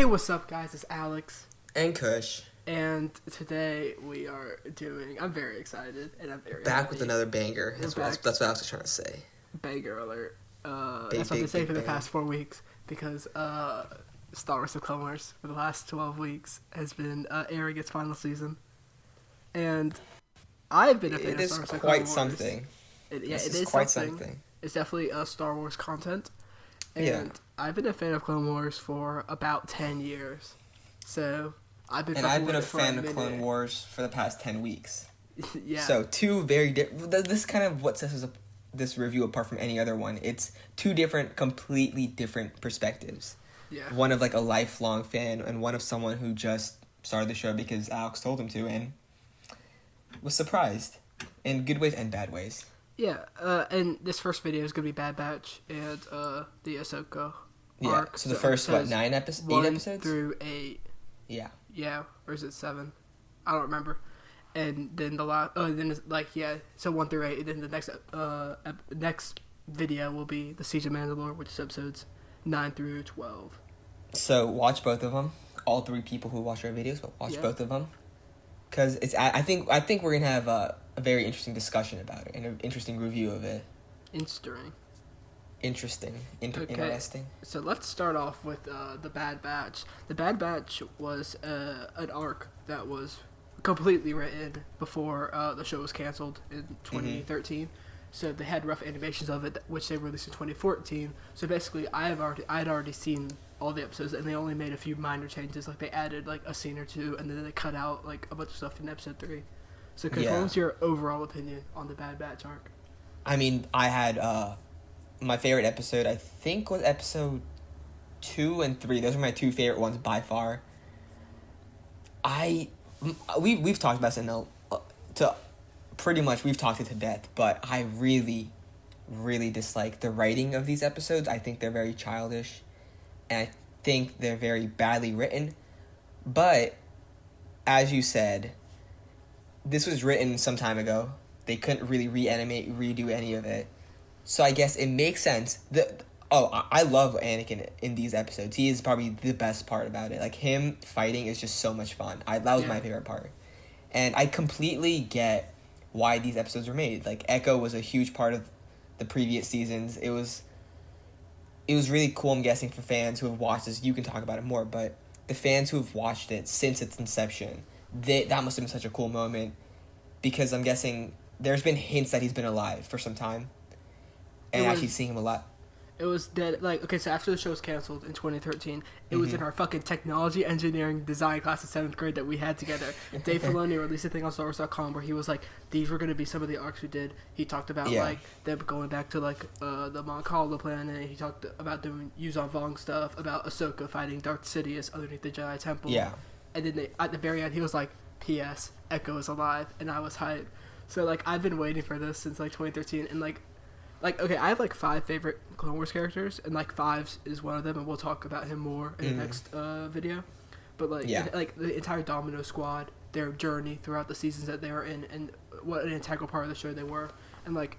Hey, what's up, guys? It's Alex. And Kush. And today we are doing... I'm very excited, and I'm very Back happy. with another banger. That's what I was trying to say. Banger alert. That's what I've been saying for the past 4 weeks, because Star Wars: The Clone Wars, for the last 12 weeks, has been airing its final season. And I've been a fan of Star Wars: The Clone Wars. Something. It is quite something. It's definitely Star Wars content. And I've been a fan of Clone Wars for about 10 years. So, I've been a fan of Clone Wars for the past 10 weeks. Yeah. So, two very different... This is kind of what sets this review apart from any other one. It's two completely different perspectives. Yeah. One of, like, a lifelong fan, and one of someone who just started the show because Alex told him to, and was surprised. In good ways and bad ways. Yeah, and this first video is going to be Bad Batch and the Ahsoka arc. So the first, 8 episodes? 1 through 8. Yeah. Yeah, or is it 7? I don't remember. And then the last, so 1 through 8, and then the next video will be the Siege of Mandalore, which is episodes 9 through 12. So watch both of them. All 3 people who watch our videos, but watch both of them. Because I think we're going to have a very interesting discussion about it and an interesting review of it. Interesting. So let's start off with the Bad Batch. The Bad Batch was an arc that was completely written before the show was canceled in 2013. Mm-hmm. So they had rough animations of it, which they released in 2014. So basically, I had already seen all the episodes, and they only made a few minor changes. Like, they added, like, a scene or two, and then they cut out, like, a bunch of stuff in episode 3. So, Chris, what was your overall opinion on the Bad Batch arc? I mean, I had, my favorite episode, I think, was episode 2 and 3. Those are my 2 favorite ones by far. We've talked about this pretty much, we've talked it to death, but I really, really dislike the writing of these episodes. I think they're very childish, and I think they're very badly written. But, as you said, this was written some time ago. They couldn't really redo any of it. So I guess it makes sense. I love Anakin in these episodes. He is probably the best part about it. Like, him fighting is just so much fun. That was my favorite part. And I completely get why these episodes were made. Like, Echo was a huge part of the previous seasons. It was really cool, I'm guessing, for fans who have watched this. You can talk about it more, but the fans who have watched it since its inception, that must have been such a cool moment, because I'm guessing there's been hints that he's been alive for some time, and actually seeing him a lot. It was dead. Like, okay, so after the show was canceled in 2013, it was in our fucking technology engineering design class in 7th grade that we had together. Dave Filoni released a thing on StarWars.com where he was like, these were going to be some of the arcs we did. He talked about, like, them going back to, like, the Mon Cala planet. He talked about doing Yuuzhan Vong stuff, about Ahsoka fighting Darth Sidious underneath the Jedi Temple. Yeah. And then at the very end, he was like, P.S. Echo is alive, and I was hyped. So, like, I've been waiting for this since, like, 2013, and, like, okay, I have, like, 5 favorite Clone Wars characters, and, like, Fives is one of them, and we'll talk about him more in the next video. But, like, the entire Domino Squad, their journey throughout the seasons that they were in, and what an integral part of the show they were. And, like,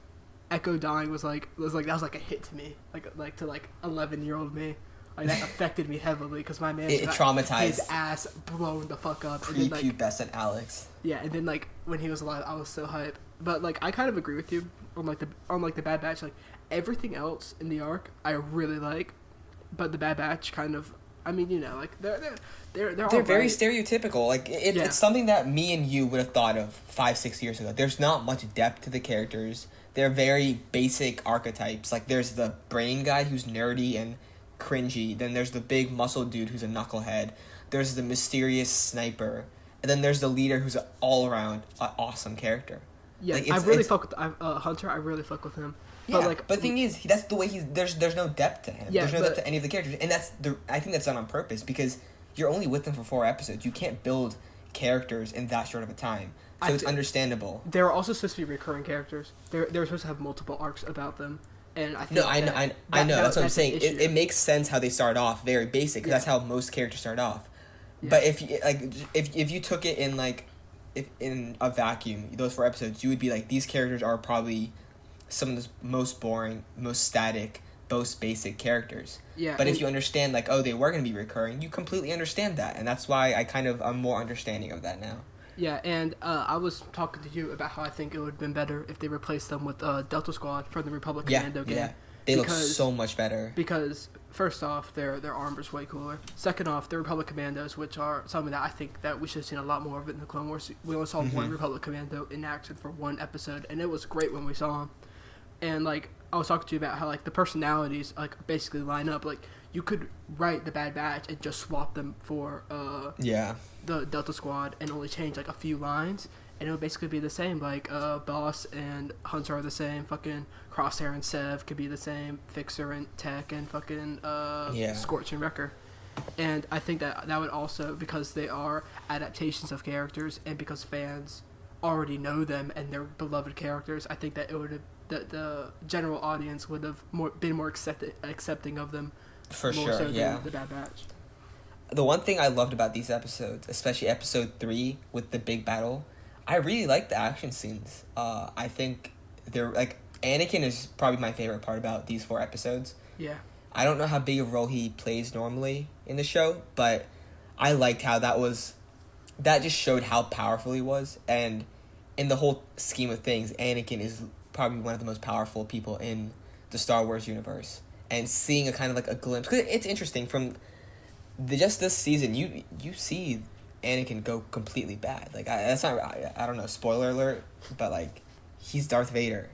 Echo dying was like that was, like, a hit to me. Like to, like, 11-year-old me. Like, that affected me heavily, because my man it traumatized his ass blown the fuck up. Prepubescent Alex. Yeah, and then, like, when he was alive, I was so hyped. But, like, I kind of agree with you on the Bad Batch. Like, everything else in the arc I really like, but the Bad Batch kind of, I mean, you know, like, they're very stereotypical. Like, it's something that me and you would have thought of 5-6 years ago. There's not much depth to the characters. They're very basic archetypes. Like, there's the brain guy who's nerdy and cringy. Then there's the big muscle dude who's a knucklehead. There's the mysterious sniper. And then there's the leader who's an all-around awesome character. Yeah, like, I really fuck with Hunter. I really fuck with him. Yeah, but the thing is, that's the way there's no depth to him. Yeah, there's no depth to any of the characters, and I think that's done on purpose, because you're only with them for 4 episodes. You can't build characters in that short of a time, so it's understandable. They were also supposed to be recurring characters. They were supposed to have multiple arcs about them, and I think I know. That's what I'm saying. It makes sense how they start off very basic, because that's how most characters start off. Yeah. But if you took it in, like, if in a vacuum, those 4 episodes, you would be like, these characters are probably some of the most boring, most static, most basic characters. Yeah. But if you understand, like, oh, they were going to be recurring, you completely understand that. And that's why I kind of am more understanding of that now. Yeah, and I was talking to you about how I think it would have been better if they replaced them with Delta Squad from the Republic Commando game. Yeah, they look so much better. Because, first off, their armor's way cooler. Second off, the Republic Commandos, which are something that I think that we should have seen a lot more of it in the Clone Wars. We only saw one Republic Commando in action for one episode, and it was great when we saw him. And, like, I was talking to you about how, like, the personalities, like, basically line up. Like, you could write the Bad Batch and just swap them for the Delta Squad and only change, like, a few lines, and it would basically be the same. Like, Boss and Hunter are the same. Fucking Crosshair and Sev could be the same. Fixer and Tech and fucking Scorch and Wrecker. And I think that would also, because they are adaptations of characters and because fans already know them and they're beloved characters, I think that it would have the general audience would have been more accepting of them. For more sure, so than yeah. The Bad Batch. The one thing I loved about these episodes, especially episode 3 with the big battle, I really liked the action scenes. I think they're, like, Anakin is probably my favorite part about these 4 episodes. Yeah. I don't know how big a role he plays normally in the show, but I liked how that just showed how powerful he was. And in the whole scheme of things, Anakin is probably one of the most powerful people in the Star Wars universe. And seeing a kind of like a glimpse, because it's interesting from just this season, you see Anakin go completely bad. Like, that's not, I don't know, spoiler alert, but, like, he's Darth Vader.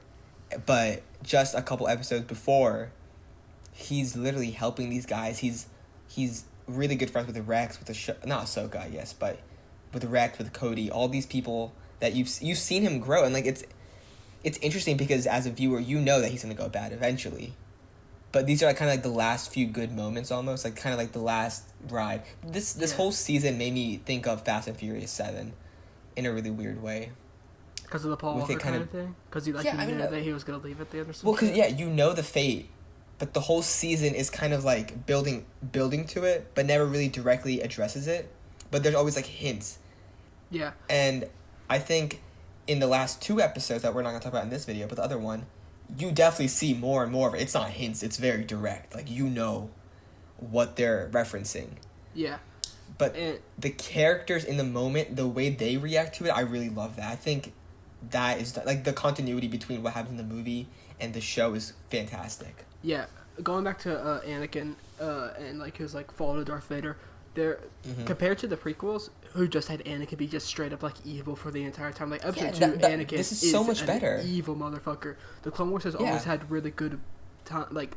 But just a couple episodes before, he's literally helping these guys. He's really good friends with Rex, not Ahsoka, I guess, but with Rex, with Cody, all these people that you've seen him grow. And, like, it's interesting because as a viewer, you know that he's going to go bad eventually. But these are, like, kind of like the last few good moments almost, like kind of like the last ride. This whole season made me think of Fast and Furious 7 in a really weird way. Because of the Paul Walker kind of thing? Because he knew that he was going to leave at the end or something? Well, because, you know the fate, but the whole season is kind of like building to it, but never really directly addresses it. But there's always, like, hints. Yeah. And I think in the last 2 episodes that we're not going to talk about in this video, but the other one, you definitely see more and more of it. It's not hints, it's very direct. Like, you know what they're referencing. Yeah. But the characters in the moment, the way they react to it, I really love that. I think that is, like, the continuity between what happens in the movie and the show is fantastic. Yeah. Going back to Anakin and, like, his, like, fall to Darth Vader, they're compared to the prequels, who just had Anakin be just straight up, like, evil for the entire time. Like, episode 2, Anakin this is so much better. Evil motherfucker. The Clone Wars has always had really good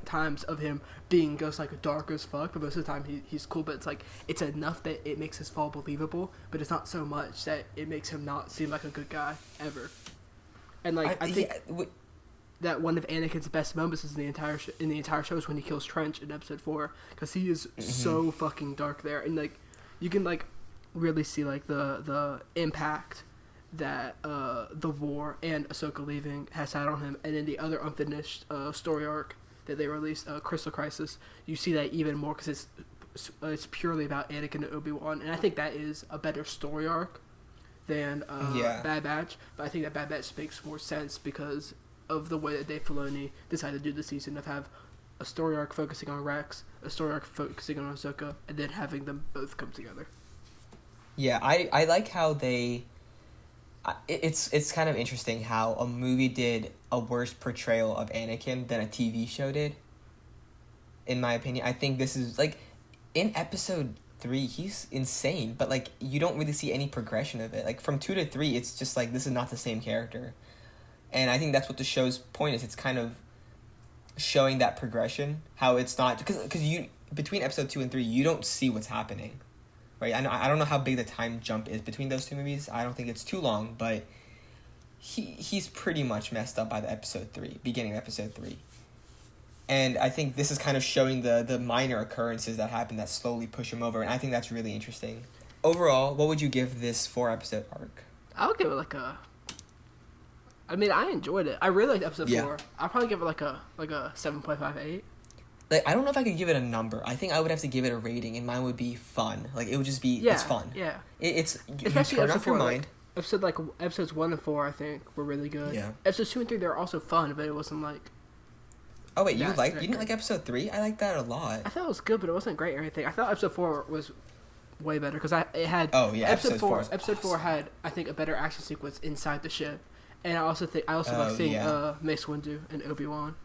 times of him being just, like, dark as fuck, but most of the time he's cool. But it's like, it's enough that it makes his fall believable, but it's not so much that it makes him not seem like a good guy ever. And, like, I think that one of Anakin's best moments is in the entire show is when he kills Trench in episode 4, because he is so fucking dark there, and, like, you can, like, really see, like, the impact that the war and Ahsoka leaving has had on him. And then the other unfinished story arc that they released, Crystal Crisis, you see that even more because it's purely about Anakin and Obi-Wan, and I think that is a better story arc than Bad Batch. But I think that Bad Batch makes more sense because of the way that Dave Filoni decided to do the season, of have a story arc focusing on Rex, a story arc focusing on Ahsoka, and then having them both come together. Yeah, I like how they... It's kind of interesting how a movie did a worse portrayal of Anakin than a TV show did, in my opinion. I think this is, like, in episode 3, he's insane, but, like, you don't really see any progression of it. Like, from 2 to 3, it's just, like, this is not the same character. And I think that's what the show's point is. It's kind of showing that progression, how it's not... Because you between episode 2 and 3, you don't see what's happening. Right, I don't know how big the time jump is between those 2 movies. I don't think it's too long, but he's pretty much messed up by the beginning of episode 3. And I think this is kind of showing the minor occurrences that happen that slowly push him over, and I think that's really interesting. Overall, what would you give this 4-episode arc? I would give it like a... I mean, I enjoyed it. I really liked episode 4. I'll probably give it like a 7.58. Like, I don't know if I could give it a number. I think I would have to give it a rating, and mine would be fun. Like, it would just be, it's fun. Yeah. You turn off your mind. Episodes 1 and 4, I think, were really good. Yeah. Episodes 2 and 3, they were also fun, but it wasn't, like, Oh wait, That, you didn't like episode 3? I like that a lot. I thought it was good, but it wasn't great or anything. I thought episode 4 was way better because it had. Oh yeah, episode 4. Episode 4 had, I think, a better action sequence inside the ship, and I also like seeing Mace Windu and Obi-Wan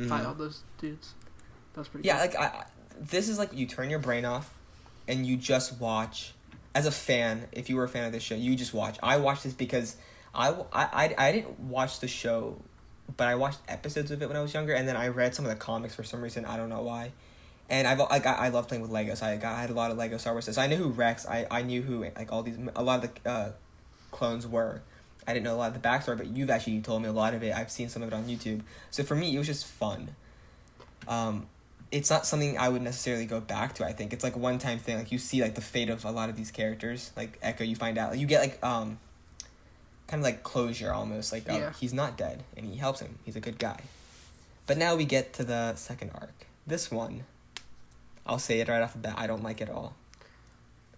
fight all those dudes. That was pretty. Yeah, cool. this is like you turn your brain off, and you just watch. As a fan, if you were a fan of this show, you just watch. I watched this because I didn't watch the show, but I watched episodes of it when I was younger, and then I read some of the comics for some reason. I don't know why. And I love playing with Legos. I had a lot of Lego Star Wars. So I knew who Rex. I knew who a lot of the clones were. I didn't know a lot of the backstory, but you've actually told me a lot of it. I've seen some of it on YouTube. So for me, it was just fun. It's not something I would necessarily go back to. I think it's like a one-time thing. Like you see like the fate of a lot of these characters. Like Echo, you find out like, you get like kind of like closure almost. Like he's not dead and he helps him. He's a good guy. But now we get to the second arc. This one, I'll say it right off the bat. I don't like it at all.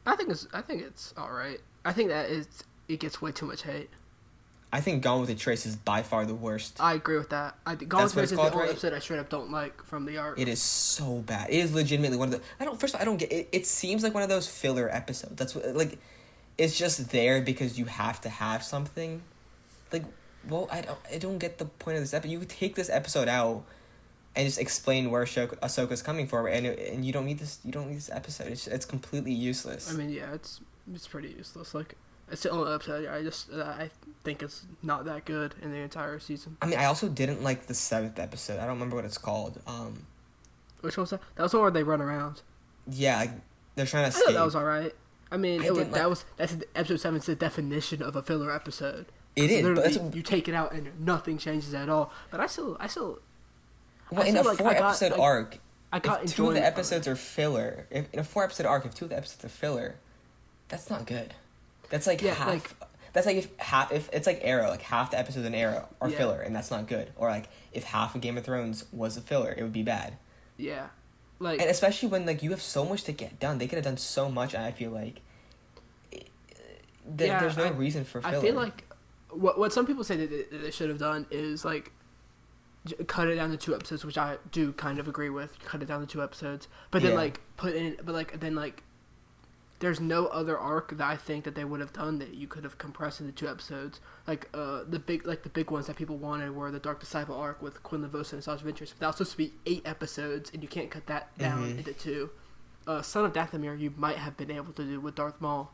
I think it's all right. I think that it gets way too much hate. I think Gone with a Trace is by far the worst. I agree with that. I think Gone with a Trace is the only episode I straight up don't like from the arc. It is so bad. It is legitimately one of the. First of all, I don't get it. It seems like one of those filler episodes. That's what like. It's just there because you have to have something. Like, well, I don't get the point of this episode. You could take this episode out, and just explain where Ahsoka's coming from, and you don't need this. You don't need this episode. It's completely useless. I mean, yeah, it's pretty useless. Like. It's the only episode I think it's not that good in the entire season. I mean, I also didn't like the 7th episode. I don't remember what it's called. Which one was that? That was the one where they run around. Yeah, like, they're trying to escape. I thought that was alright. I mean, that's episode 7. It's the definition of a filler episode. It is, but you take it out and nothing changes at all. But I still. Well, in a 4-episode arc, if 2 of the episodes are filler. If in a 4-episode arc, if 2 of the episodes are filler, that's not good. That's like half. That's like if it's like Arrow, like half the episodes in Arrow are filler, and that's not good. Or like if half of Game of Thrones was a filler, it would be bad. Yeah, like, and especially when like you have so much to get done, they could have done so much, and I feel like there's no reason for filler. I feel like what some people say that they should have done is like cut it down to 2 episodes, which I do kind of agree with. Cut it down to 2 episodes, but then there's no other arc that I think that they would have done that you could have compressed into 2 episodes. Like the big ones that people wanted were the Dark Disciple arc with Quinlan Vos and Asajj Ventress. But that was supposed to be 8 episodes, and you can't cut that down into 2. Son of Dathomir you might have been able to do with Darth Maul,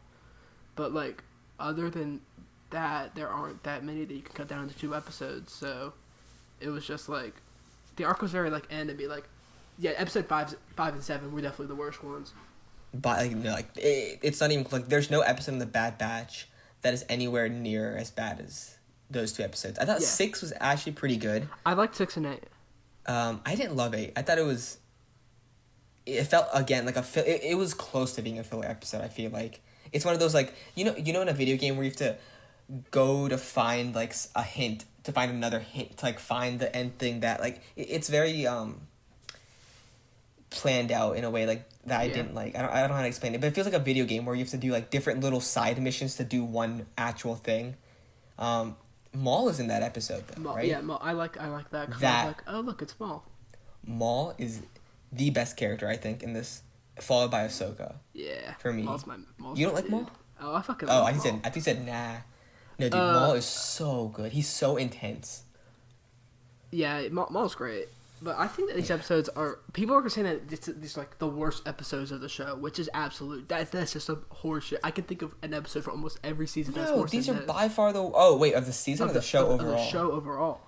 but like other than that, there aren't that many that you can cut down into 2 episodes. So it was just like the arc was very like enemy. Like episode 5 and 7 were definitely the worst ones. But it's not even like there's no episode in the Bad Batch that is anywhere near as bad as those 2 episodes. I thought 6 was actually pretty good. I liked 6 and 8. I didn't love 8. I thought it felt again like it was close to being a filler episode. I feel like it's one of those like you know in a video game where you have to go to find like a hint to find another hint to like find the end thing that like it's very planned out in a way like that I didn't like. I don't know how to explain it, but it feels like a video game where you have to do like different little side missions to do one actual thing. Maul is in that episode though, right? Yeah, Maul. I like that. Cause I was like, oh look, it's Maul. Maul is the best character I think in this, followed by Ahsoka. Yeah, for me. Maul's you don't like Maul? Oh, I fucking. Love Maul. I think he said nah. No, dude, Maul is so good. He's so intense. Yeah, Maul's great. But I think that these episodes are... People are saying that these like the worst episodes of the show, which is absolute. That's just a horseshit. I can think of an episode for almost every season that's worse these than are this. by far the... Oh, wait, of the season or the show overall? Of the show overall.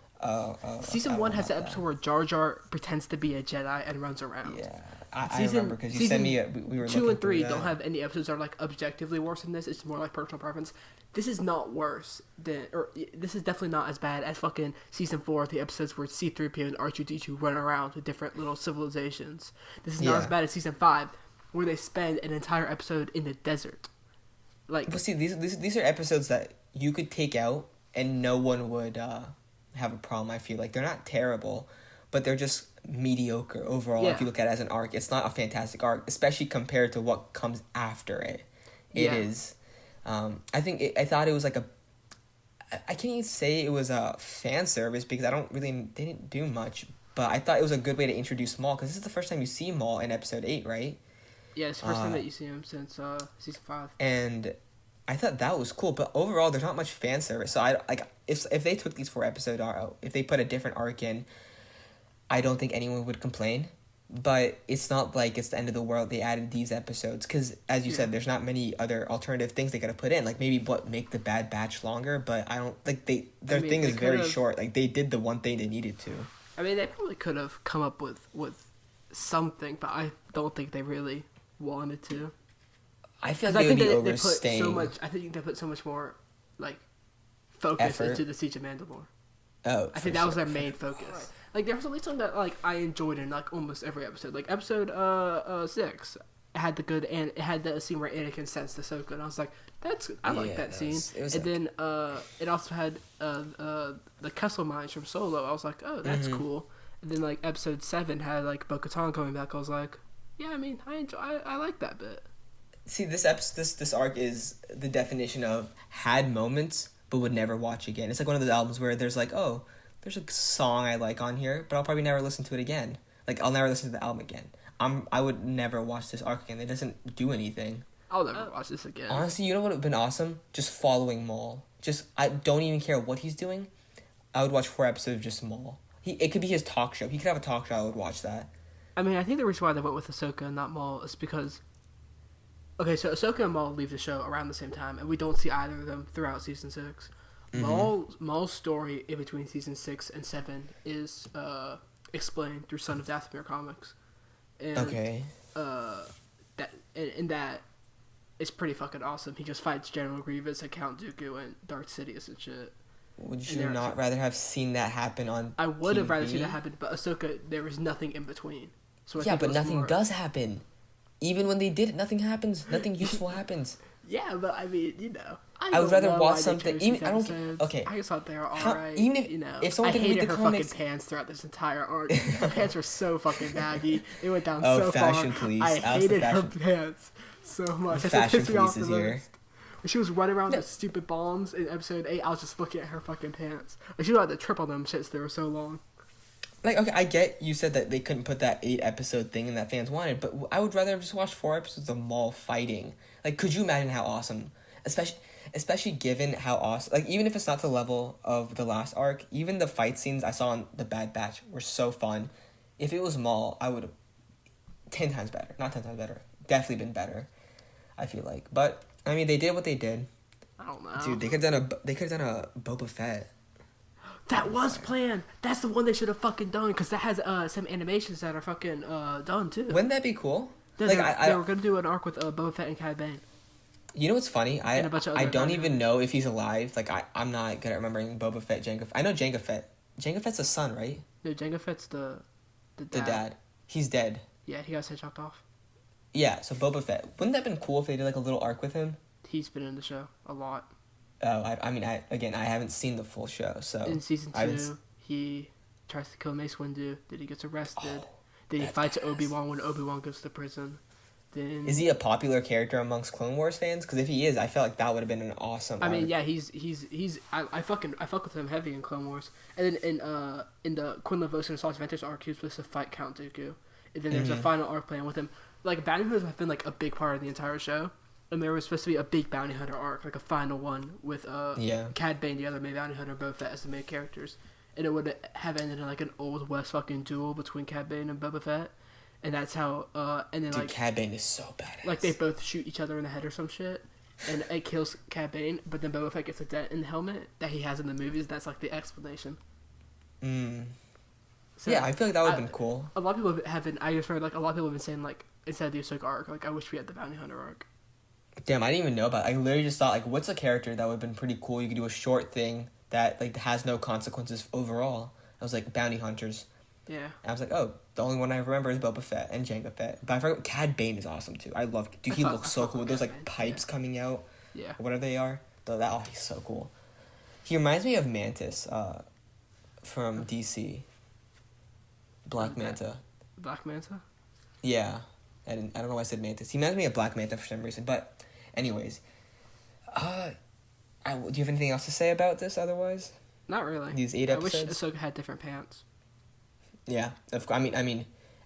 Season 1 has the episode where Jar Jar pretends to be a Jedi and runs around. Yeah, I remember because you sent me... We were 2 and 3 don't have any episodes that are like objectively worse than this. It's more like personal preference. This is not worse than... Or this is definitely not as bad as fucking Season 4, the episodes where C-3PO and R2-D2 run around with different little civilizations. This is not as bad as Season 5, where they spend an entire episode in the desert. Like... But see, these are episodes that you could take out and no one would have a problem, I feel like. They're not terrible, but they're just mediocre overall if you look at it as an arc. It's not a fantastic arc, especially compared to what comes after it. It is... I thought it was like I can't even say it was a fan service because they didn't do much, But I thought it was a good way to introduce Maul, because this is the first time you see Maul in episode 8, right? Yeah, it's the first time that you see him since season 5. And I thought that was cool, but overall there's not much fan service. So I like if they took these 4 episodes out, if they put a different arc in, I don't think anyone would complain. But it's not like it's the end of the world they added these episodes, because as you said, there's not many other alternative things they could have put in, like maybe make the Bad Batch longer, but I don't like their thing is very short. Like they did the one thing they needed to. I mean, they probably could have come up with something, but I don't think they really wanted to. I feel like they would be overstaying. I think they put so much more like focus into the Siege of Mandalore. Oh, I think that was their main focus. Like there was at least something that like I enjoyed in like almost every episode. Like episode 6, it had it had the scene where Anakin sensed Ahsoka, and I was like, I like that scene. Then it also had the Kessel mines from Solo. I was like, oh, that's cool. And then like episode 7 had like Bo-Katan coming back. I was like, yeah, I mean, I like that bit. See, this arc is the definition of had moments but would never watch again. It's like one of those albums where there's like, oh, there's a song I like on here, but I'll probably never listen to it again. Like, I'll never listen to the album again. I would never watch this arc again. It doesn't do anything. I'll never watch this again. Honestly, you know what would have been awesome? Just following Maul. I don't even care what he's doing. I would watch 4 episodes of just Maul. It could be his talk show. He could have a talk show. I would watch that. I mean, I think the reason why they went with Ahsoka and not Maul is because... Okay, so Ahsoka and Maul leave the show around the same time, and we don't see either of them throughout Season 6. Maul's story in between Season 6 and 7 is explained through Son of Dathomir comics. And, okay. That is pretty fucking awesome. He just fights General Grievous and Count Dooku and Darth Sidious and shit. Would you not rather have seen that happen on I would have TV? rather seen that happen, but Ahsoka, there was nothing in between. So yeah, but nothing does happen. Even when they did it, nothing happens. Nothing useful happens. Yeah, but I mean, you know, I would rather watch something. Even I don't. Okay. I just thought they were alright. Even if you know, if someone I didn't read hated the her comics, fucking pants throughout this entire arc. Her pants were so fucking baggy. It went down oh, so fashion far. Police. I hated her pants so much. Fashion Police is here. When she was running around with stupid bombs in episode 8, I was just looking at her fucking pants. Like, she had to trip on them shits. They were so long. Like, okay, I get you said that they couldn't put that 8-episode thing in that fans wanted, but I would rather just watch 4 episodes of Maul fighting. Like, could you imagine how awesome, especially given how awesome, like, even if it's not the level of the last arc, even the fight scenes I saw on The Bad Batch were so fun. If it was Maul, I would have 10 times better. Not 10 times better. Definitely been better, I feel like. But, I mean, they did what they did. I don't know. Dude, they could have done a Boba Fett. That was planned. That's the one they should have fucking done, because that has some animations that are fucking done too. Wouldn't that be cool? Yeah, like, they were gonna do an arc with Boba Fett and Cad Bane. You know what's funny? I don't even know if he's alive. Like I'm not good at remembering Boba Fett, Jango. I know Jango Fett. Jango Fett's the son, right? No, Jango Fett's the dad. The dad. He's dead. Yeah, he got his head chopped off. Yeah, so Boba Fett. Wouldn't that have been cool if they did like a little arc with him? He's been in the show a lot. Oh, I mean, I haven't seen the full show, so... In Season 2, he tries to kill Mace Windu, then he gets arrested, then he fights Obi-Wan when Obi-Wan goes to prison, then... Is he a popular character amongst Clone Wars fans? Because if he is, I feel like that would have been an awesome arc. I mean, yeah, I fuck with him heavy in Clone Wars. And then in the Quinlan Vos and Assault Ventress arc, he was supposed to fight Count Dooku. And then there's a final arc plan with him. Like, bounty hunters have been, like, a big part of the entire show. And there was supposed to be a big bounty hunter arc, like a final one with Cad Bane, the other main bounty hunter, Boba Fett as the main characters, and it would have ended in like an Old West fucking duel between Cad Bane and Boba Fett, and that's how. And then Dude, like Cad Bane is so badass. Like they both shoot each other in the head or some shit, and it kills Cad Bane, but then Boba Fett gets a dent in the helmet that he has in the movies. That's like the explanation. So, yeah, I feel like that would have been cool. A lot of people have been. I just heard like a lot of people have been saying like instead of the Ahsoka arc, like I wish we had the bounty hunter arc. Damn, I didn't even know about it. I literally just thought, like, what's a character that would have been pretty cool? You could do a short thing that, like, has no consequences overall. I was like, bounty hunters. Yeah. And I was like, oh, the only one I remember is Boba Fett and Jango Fett. But I forgot, Cad Bane is awesome, too. I love, dude, he looks so cool with those, like, pipes coming out. Yeah. Or whatever they are. He's so cool. He reminds me of Mantis, from DC. Black Manta. Black Manta? Yeah. I don't know why I said Mantis. He reminds me of Black Manta for some reason. But, anyways. Do you have anything else to say about this otherwise? Not really. These 8 episodes? I wish Ahsoka had different pants. Yeah, I mean,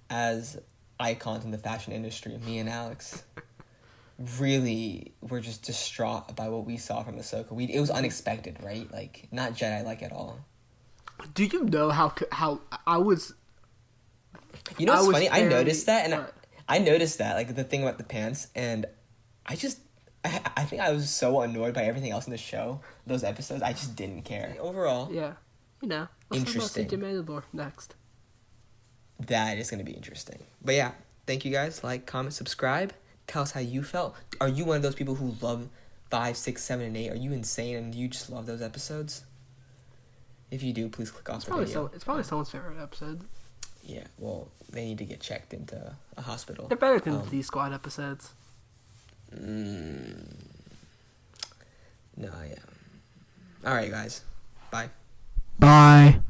as icons in the fashion industry, me and Alex really were just distraught by what we saw from Ahsoka. It was unexpected, right? Like, not Jedi-like at all. Do you know how I was? You know what's funny? very, I noticed that, and what? I noticed that, like, the thing about the pants, and I think I was so annoyed by everything else in the show, those episodes, I just didn't care. Overall, Yeah, you know. Let's interesting. talk about CJ Mandalore next. That is going to be interesting. But yeah, thank you guys. Like, comment, subscribe. Tell us how you felt. Are you one of those people who love 5, 6, 7, and 8? Are you insane and you just love those episodes? If you do, please click off the video. It's probably someone's favorite episode. Yeah, well, they need to get checked into a hospital. They're better than the Squad episodes. No, yeah. All right, guys. Bye. Bye.